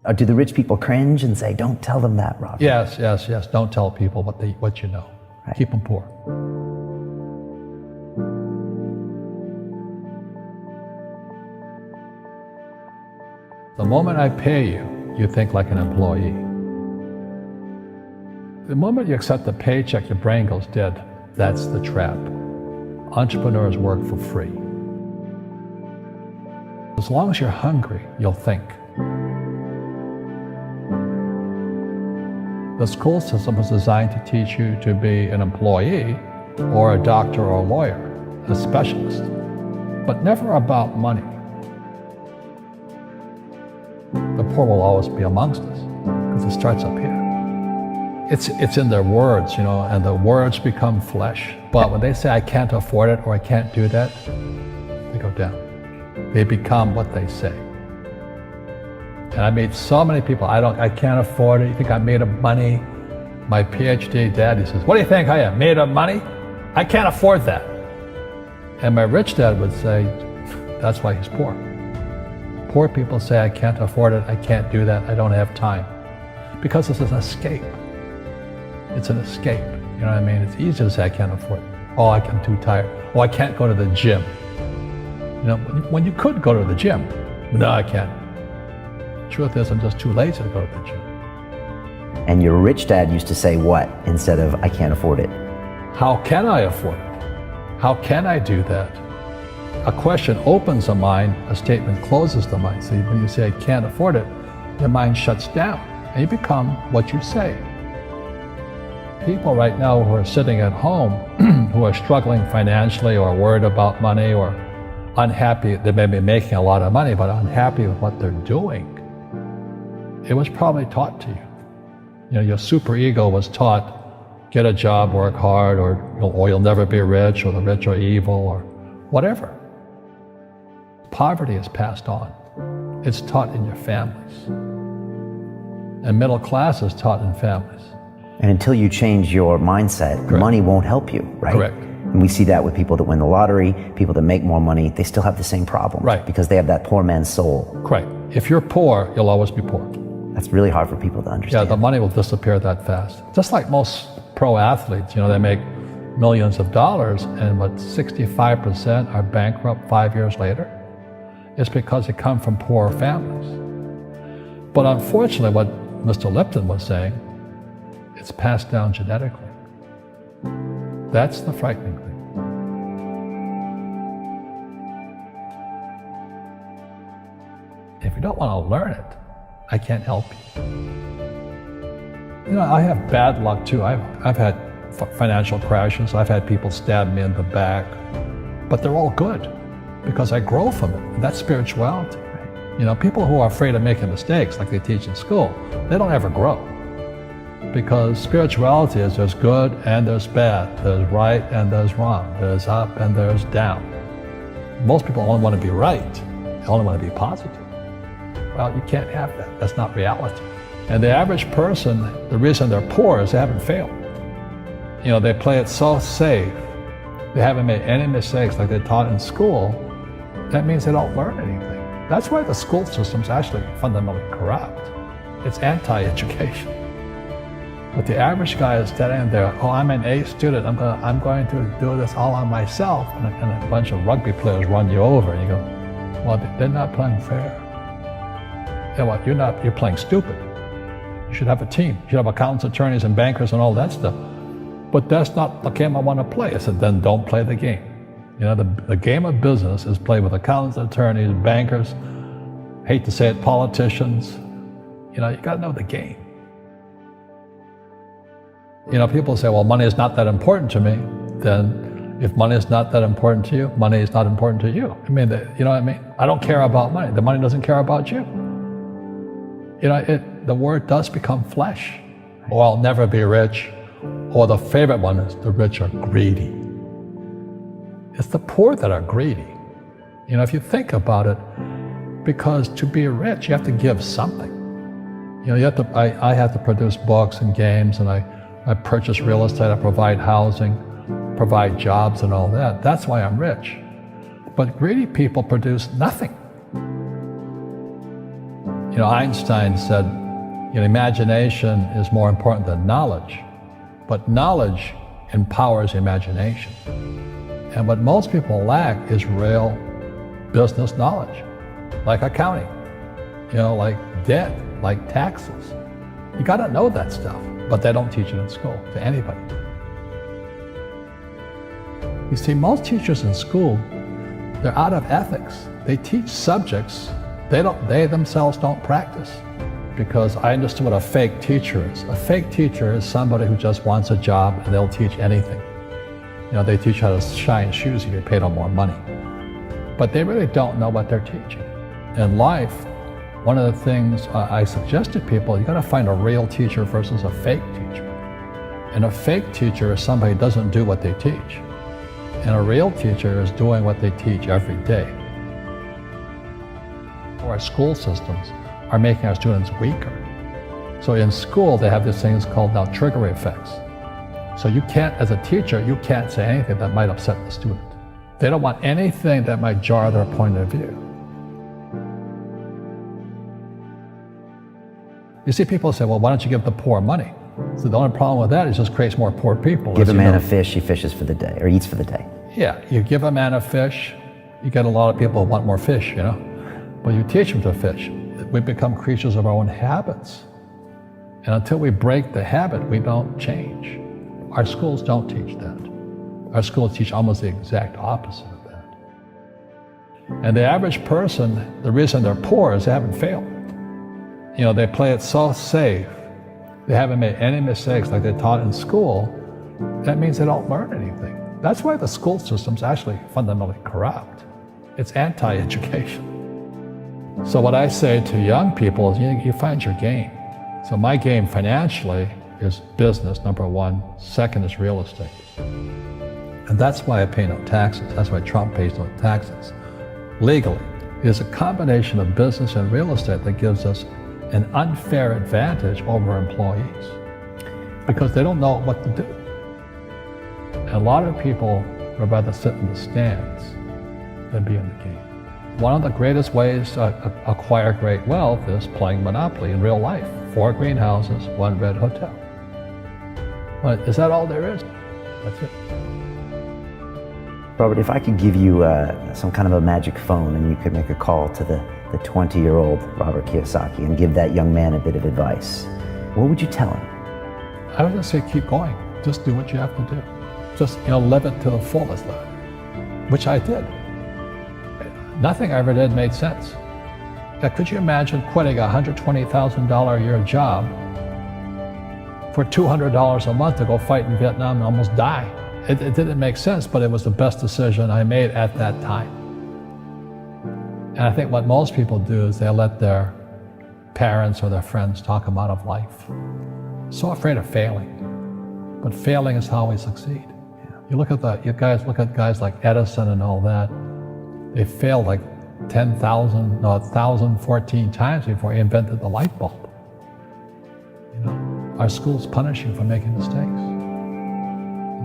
Or do the rich people cringe and say, don't tell them that, Robert? Yes. Don't tell people what you know. Right. Keep them poor. The moment I pay you, you think like an employee. The moment you accept the paycheck, your brain goes dead. That's the trap. Entrepreneurs work for free. As long as you're hungry, you'll think. The school system is designed to teach you to be an employee or a doctor or a lawyer, a specialist, but never about money. The poor will always be amongst us because it starts up here. It's in their words, and the words become flesh. But when they say, I can't afford it or I can't do that, they go down. They become what they say. And I made so many people, I can't afford it. You think I'm made of money? My PhD dad, he says, what do you think I am, made of money? I can't afford that. And my rich dad would say, that's why he's poor. Poor people say, I can't afford it, I can't do that, I don't have time. Because it's an escape. It's an escape, you know what I mean? It's easy to say, I can't afford it. Oh, I'm too tired. Oh, I can't go to the gym. When you could go to the gym. No, I can't. Truth is, I'm just too lazy to go to the gym. And your rich dad used to say what instead of, I can't afford it? How can I afford it? How can I do that? A question opens the mind, a statement closes the mind. So when you say, I can't afford it, your mind shuts down and you become what you say. People right now who are sitting at home, who are struggling financially or worried about money or unhappy, they may be making a lot of money, but unhappy with what they're doing. It was probably taught to you. Your superego was taught, get a job, work hard, or you'll never be rich, or the rich are evil, or whatever. Poverty is passed on. It's taught in your families. And middle class is taught in families. And until you change your mindset, Correct. Money won't help you, right? Correct. And we see that with people that win the lottery, people that make more money, they still have the same problems. Right. Because they have that poor man's soul. Correct. If you're poor, you'll always be poor. That's really hard for people to understand. Yeah, the money will disappear that fast. Just like most pro athletes, they make millions of dollars, and 65% are bankrupt 5 years later. It's because they come from poor families. But unfortunately, what Mr. Lipton was saying, it's passed down genetically. That's the frightening thing. If you don't want to learn it, I can't help you. I have bad luck too. I've had financial crashes. I've had people stab me in the back, but they're all good because I grow from it. And that's spirituality. People who are afraid of making mistakes, like they teach in school, they don't ever grow. Because spirituality is there's good and there's bad, there's right and there's wrong, there's up and there's down. Most people only want to be right, they only want to be positive. Well, you can't have that, that's not reality. And the average person, the reason they're poor is they haven't failed. They play it so safe, they haven't made any mistakes like they're taught in school. That means they don't learn anything. That's why the school system's actually fundamentally corrupt. It's anti-education. But the average guy is standing there, oh, I'm an A student, I'm going to do this all on myself. And a bunch of rugby players run you over, and you go, well, they're not playing fair. You're playing stupid. You should have a team. You should have accountants, attorneys, and bankers and all that stuff. But that's not the game I want to play. I said, then don't play the game. The game of business is played with accountants, attorneys, bankers, hate to say it, politicians. You got to know the game. People say, well, money is not that important to me. Then if money is not that important to you, money is not important to you. You know what I mean? I don't care about money. The money doesn't care about you. The word does become flesh. Or I'll never be rich. Or the favorite one is the rich are greedy. It's the poor that are greedy. If you think about it, because to be rich, you have to give something. I have to produce books and games, and I purchase real estate, I provide housing, provide jobs and all that. That's why I'm rich. But greedy people produce nothing. Einstein said, imagination is more important than knowledge, but knowledge empowers imagination. And what most people lack is real business knowledge, like accounting, like debt, like taxes. You gotta know that stuff, but they don't teach it in school to anybody. You see, most teachers in school, they're out of ethics. They teach subjects they themselves don't practice. Because I understood what a fake teacher is. A fake teacher is somebody who just wants a job and they'll teach anything. They teach how to shine shoes if you pay them more money. But they really don't know what they're teaching. In life, one of the things I suggest to people, you gotta find a real teacher versus a fake teacher. And a fake teacher is somebody who doesn't do what they teach. And a real teacher is doing what they teach every day. Our school systems are making our students weaker. So in school, they have these things called now trigger effects. So you can't, as a teacher, you can't say anything that might upset the student. They don't want anything that might jar their point of view. You see, people say, well, why don't you give the poor money? So the only problem with that is it just creates more poor people. Give a man a fish, he fishes for the day, or eats for the day. Yeah, you give a man a fish, you get a lot of people who want more fish, But you teach them to fish. We become creatures of our own habits. And until we break the habit, we don't change. Our schools don't teach that. Our schools teach almost the exact opposite of that. And the average person, the reason they're poor is they haven't failed. They play it so safe. They haven't made any mistakes like they taught in school. That means they don't learn anything. That's why the school system's actually fundamentally corrupt. It's anti-education. So what I say to young people is you find your game. So my game financially is business, number one. Second is real estate. And that's why I pay no taxes. That's why Trump pays no taxes. Legally, it is a combination of business and real estate that gives us an unfair advantage over employees because they don't know what to do. And a lot of people would rather sit in the stands than be in the game. One of the greatest ways to acquire great wealth is playing Monopoly in real life. 4 greenhouses, 1 red hotel. But is that all there is? That's it. Robert, if I could give you some kind of a magic phone and you could make a call to the 20-year-old Robert Kiyosaki and give that young man a bit of advice, what would you tell him? I would just say keep going. Just do what you have to do. Just live it to the fullest, which I did. Nothing I ever did made sense. Now, could you imagine quitting a $120,000 a year job for $200 a month to go fight in Vietnam and almost die? It didn't make sense, but it was the best decision I made at that time. And I think what most people do is they let their parents or their friends talk them out of life. So afraid of failing. But failing is how we succeed. You look at guys like Edison and all that. They failed like 1,014 times before he invented the light bulb. Our schools punish you for making mistakes.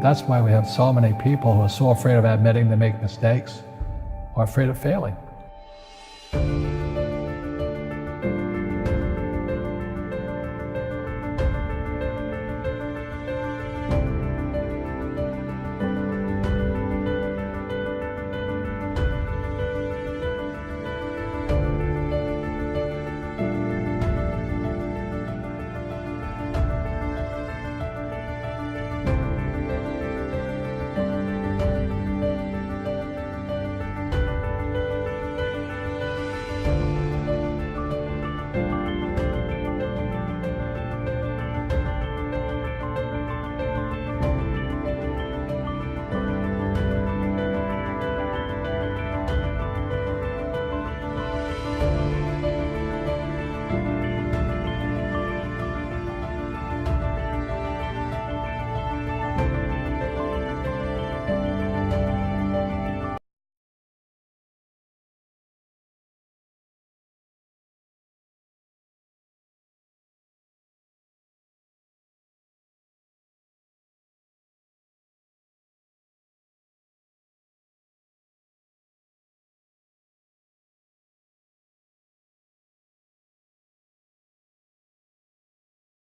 That's why we have so many people who are so afraid of admitting they make mistakes or afraid of failing.